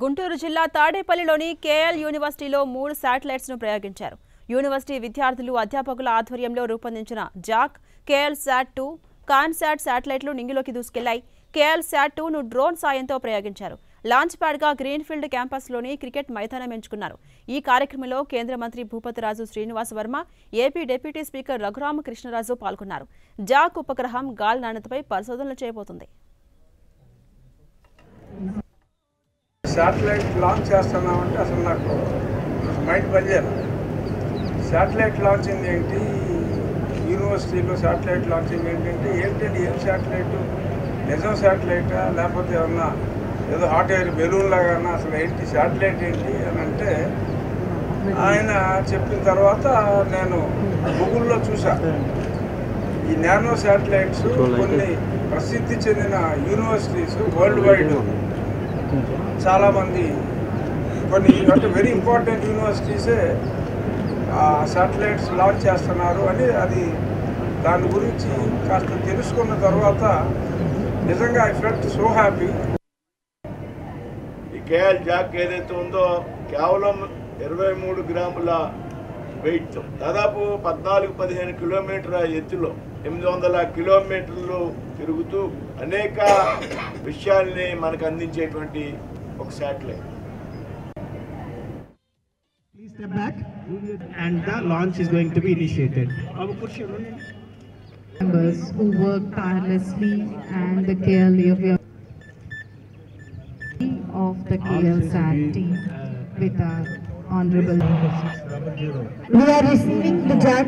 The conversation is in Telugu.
గుంటూరు జిల్లా తాడేపల్లిలోని కేఎల్ యూనివర్సిటీలో 3 శాటిలైట్స్ ను ప్రయోగించారు. యూనివర్సిటీ విద్యార్థులు అధ్యాపకుల ఆధ్వర్యంలో రూపొందించిన జాక్, కేఎల్ శాట్-2, కాన్శాట్ శాటిలైట్లు నింగిలోకి దూసుకెళ్లాయి. కేఎల్ శాట్-2 ను డ్రోన్ సాయంతో ప్రయోగించారు. లాంచ్ ప్యాడ్ గా గ్రీన్ఫీల్డ్ క్యాంపస్లోని క్రికెట్ మైదానం ఎంచుకున్నారు. ఈ కార్యక్రమంలో కేంద్ర మంత్రి Bhupathiraju Srinivas Varma, AP deputy speaker Raghurama Krishnaraju పాల్గొన్నారు. జాక్ ఉపగ్రహం గాలి నాణ్యతపై పరిశోధనలు చేయబోతుంది. శాటిలైట్ లాంచ్ చేస్తున్నామంటే అసలు నాకు మైండ్ పనిచేయాలి. శాటిలైట్ లాంచింగ్ ఏంటి, యూనివర్సిటీలో శాటిలైట్ లాంచింగ్ ఏంటంటే ఏం శాటిలైట్, నిజం శాటిలైటా లేకపోతే ఏమన్నా ఏదో హాట్ ఎయిర్ బెలూన్ లాగా అసలు ఏంటి శాటిలైట్ ఏంటి అని అంటే ఆయన చెప్పిన తర్వాత నేను గూగుల్లో చూసా. ఈ నానో శాటిలైట్స్ కొన్ని ప్రసిద్ధి చెందిన యూనివర్సిటీస్ వరల్డ్ వైడ్ చాలామంది కొన్ని అంటే వెరీ ఇంపార్టెంట్ యూనివర్సిటీసే శాటిలైట్స్ లాంచ్ చేస్తున్నారు అని అది దాని గురించి కాస్త తెలుసుకున్న తర్వాత నిజంగా ఐ ఫెల్ట్ సో హ్యాపీ. ఈ కేఎల్ జాక్ ఏదైతే ఉందో కేవలం 23 గ్రాముల వెయిట్, దాదాపు 14-15 కిలోమీటర్ల ఎత్తులో 800 కిలోమీటర్లు తిరుగుతూ అనేక విషయాల్ని మనకు అందించేటువంటి ఒక satellite. Please step back and the launch is going to be initiated. Members who work tirelessly and the KL of the KL SAT team with our honorable. We are receiving the Jack